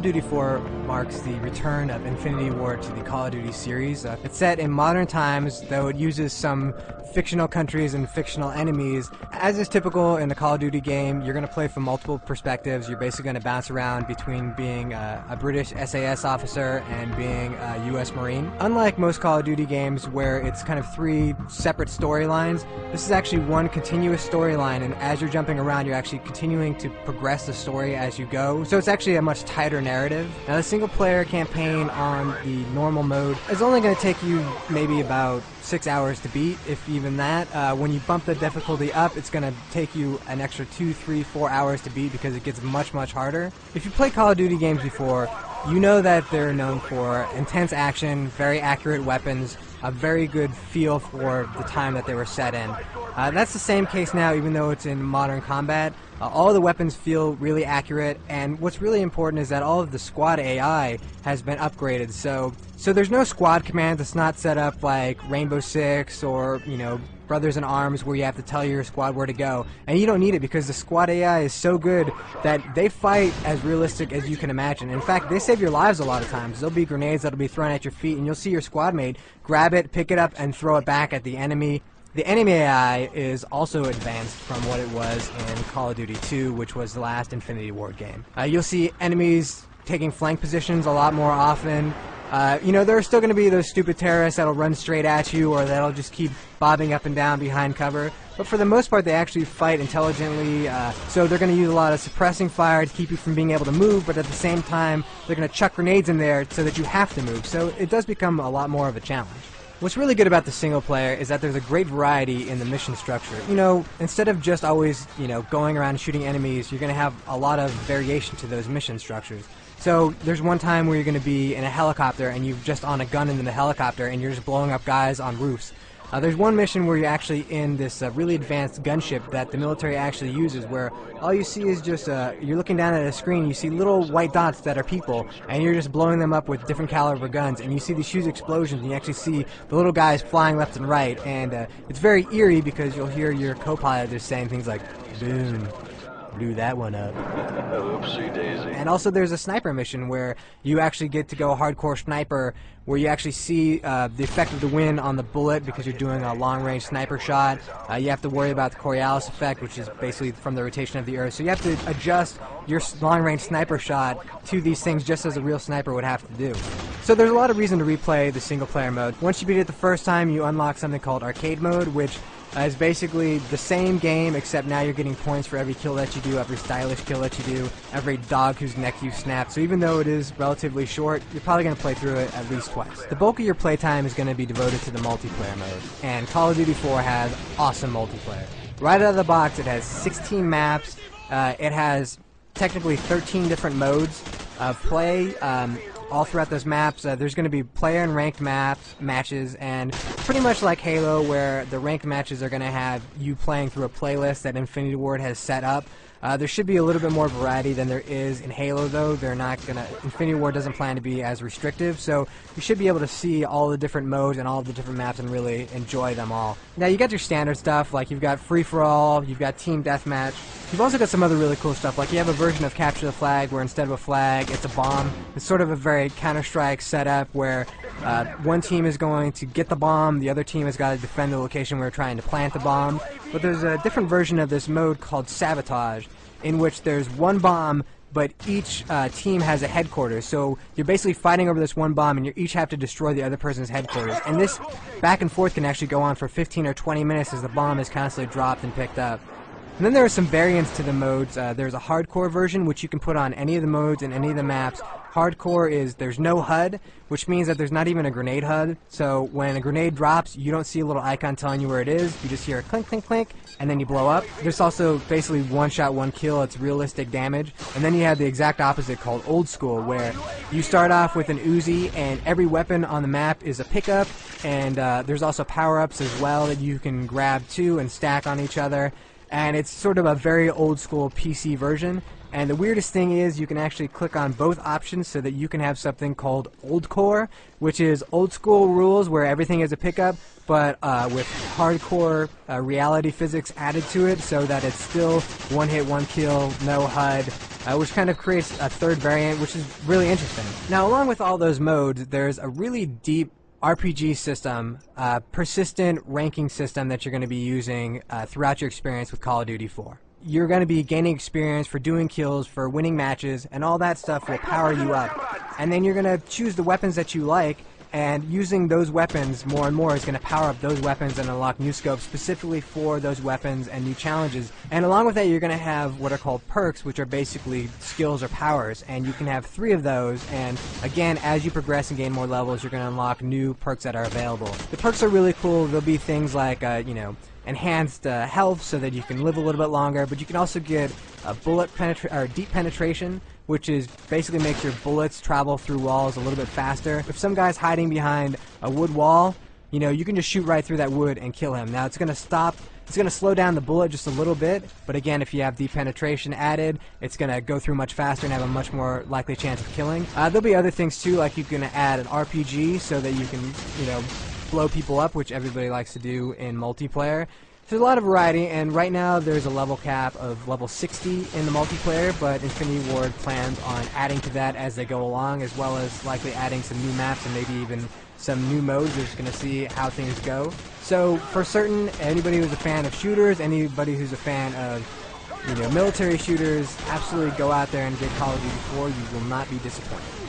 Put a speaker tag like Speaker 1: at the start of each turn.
Speaker 1: of Duty 4 marks the return of Infinity Ward to the Call of Duty series. It's set in modern times, though it uses some fictional countries and fictional enemies. As is typical in the Call of Duty game, you're going to play from multiple perspectives. You're basically going to bounce around between being a British SAS officer and being a US Marine. Unlike most Call of Duty games where it's kind of three separate storylines, this is actually one continuous storyline, and as you're jumping around, you're actually continuing to progress the story as you go. So it's actually a much tighter narrative. Now, the single-player campaign on the normal mode is only going to take you maybe about 6 hours to beat, if even that. When you bump the difficulty up, it's going to take you an extra 2, 3, 4 hours to beat because it gets much, much harder. If you played Call of Duty games before, you know that they're known for intense action, very accurate weapons, a very good feel for the time that they were set in. That's the same case now, even though it's in modern combat. All the weapons feel really accurate, and what's really important is that all of the squad AI has been upgraded. So there's no squad command that's not set up like Rainbow Six or, Brothers in Arms, where you have to tell your squad where to go. And you don't need it because the squad AI is so good that they fight as realistic as you can imagine. In fact, they save your lives a lot of times. There'll be grenades that'll be thrown at your feet, and you'll see your squad mate grab it, pick it up, and throw it back at the enemy. The enemy AI is also advanced from what it was in Call of Duty 2, which was the last Infinity Ward game. You'll see enemies taking flank positions a lot more often. There are still going to be those stupid terrorists that'll run straight at you or that'll just keep bobbing up and down behind cover. But for the most part, they actually fight intelligently, so they're going to use a lot of suppressing fire to keep you from being able to move, but at the same time, they're going to chuck grenades in there so that you have to move. So it does become a lot more of a challenge. What's really good about the single player is that there's a great variety in the mission structure. Instead of just always, going around shooting enemies, you're going to have a lot of variation to those mission structures. So there's one time where you're going to be in a helicopter and you've just on a gun in the helicopter and you're just blowing up guys on roofs. There's one mission where you're actually in this really advanced gunship that the military actually uses, where all you see is just, you're looking down at a screen, you see little white dots that are people, and you're just blowing them up with different caliber guns, and you see these huge explosions, and you actually see the little guys flying left and right, and it's very eerie because you'll hear your co-pilot just saying things like, boom, blew that one up. Oopsie daisy. And also there's a sniper mission where you actually get to go hardcore sniper, where you actually see the effect of the wind on the bullet because you're doing a long-range sniper shot. You have to worry about the Coriolis effect, which is basically from the rotation of the Earth. So you have to adjust your long-range sniper shot to these things just as a real sniper would have to do. So there's a lot of reason to replay the single-player mode. Once you beat it the first time, you unlock something called Arcade Mode, which is basically the same game, except now you're getting points for every kill that you do, every stylish kill that you do, every dog whose neck you snap. So even though it is relatively short, you're probably going to play through it at least twice. The bulk of your playtime is going to be devoted to the multiplayer mode, and Call of Duty 4 has awesome multiplayer. Right out of the box, it has 16 maps. It has technically 13 different modes of play. All throughout those maps, there's going to be player and ranked matches, and pretty much like Halo, where the ranked matches are going to have you playing through a playlist that Infinity Ward has set up. There should be a little bit more variety than there is in Halo, though. Infinity Ward doesn't plan to be as restrictive, so you should be able to see all the different modes and all the different maps and really enjoy them all. Now, you got your standard stuff, like you've got free-for-all, you've got team deathmatch. You've also got some other really cool stuff, like you have a version of Capture the Flag where instead of a flag, it's a bomb. It's sort of a very Counter-Strike setup where one team is going to get the bomb, the other team has got to defend the location where we're trying to plant the bomb. But there's a different version of this mode called Sabotage, in which there's one bomb, but each team has a headquarters. So you're basically fighting over this one bomb, and you each have to destroy the other person's headquarters. And this back and forth can actually go on for 15 or 20 minutes as the bomb is constantly dropped and picked up. And then there are some variants to the modes. There's a hardcore version, which you can put on any of the modes and any of the maps. Hardcore is there's no HUD, which means that there's not even a grenade HUD. So when a grenade drops, you don't see a little icon telling you where it is. You just hear a clink, clink, clink, and then you blow up. There's also basically one shot, one kill. It's realistic damage. And then you have the exact opposite called Old School, where you start off with an Uzi, and every weapon on the map is a pickup. And there's also power-ups as well that you can grab too and stack on each other. And it's sort of a very old school PC version. And the weirdest thing is you can actually click on both options so that you can have something called Old Core, which is old school rules where everything is a pickup, but with hardcore reality physics added to it so that it's still one hit, one kill, no HUD, which kind of creates a third variant, which is really interesting. Now, along with all those modes, there's a really deep RPG system, persistent ranking system that you're going to be using throughout your experience with Call of Duty 4. You're going to be gaining experience for doing kills, for winning matches, and all that stuff will power you up. And then you're going to choose the weapons that you like, and using those weapons more and more is going to power up those weapons and unlock new scopes specifically for those weapons and new challenges. And along with that, you're going to have what are called perks, which are basically skills or powers, and you can have 3 of those, and again, as you progress and gain more levels, you're going to unlock new perks that are available. The perks are really cool. There'll be things like, enhanced health so that you can live a little bit longer, but you can also get deep penetration, which is basically makes your bullets travel through walls a little bit faster. If some guy's hiding behind a wood wall, you can just shoot right through that wood and kill him. Now it's going to slow down the bullet just a little bit, but again, if you have deep penetration added, it's going to go through much faster and have a much more likely chance of killing. There'll be other things too, like you can add an RPG so that you can, blow people up, which everybody likes to do in multiplayer. So there's a lot of variety, and right now there's a level cap of level 60 in the multiplayer, but Infinity Ward plans on adding to that as they go along, as well as likely adding some new maps and maybe even some new modes. We're just going to see how things go. So for certain, anybody who's a fan of shooters, anybody who's a fan of military shooters, absolutely go out there and get Call of Duty 4. You will not be disappointed.